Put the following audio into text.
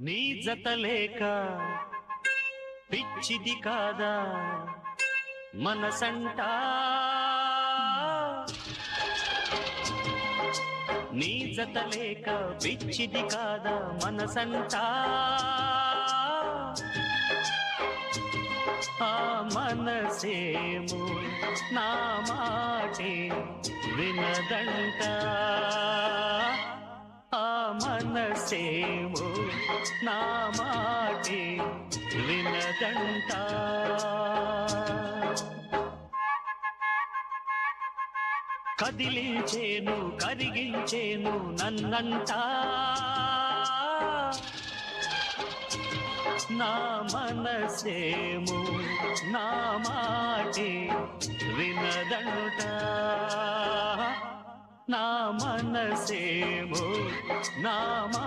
నీ జత లేక పిచ్చిది కాదా మనసంటా, నీ జత లేక పిచ్చిది కాదా మనసంటా, ఆ మనసేమో నా మాటే వినదంట, ఆ మనసేమో నా మాటే వినదంట. కదిలించేను కరిగించేను నన్నంటా, నా మనసేమో నా మాటే వినదంట, నా మనసేమో నా మా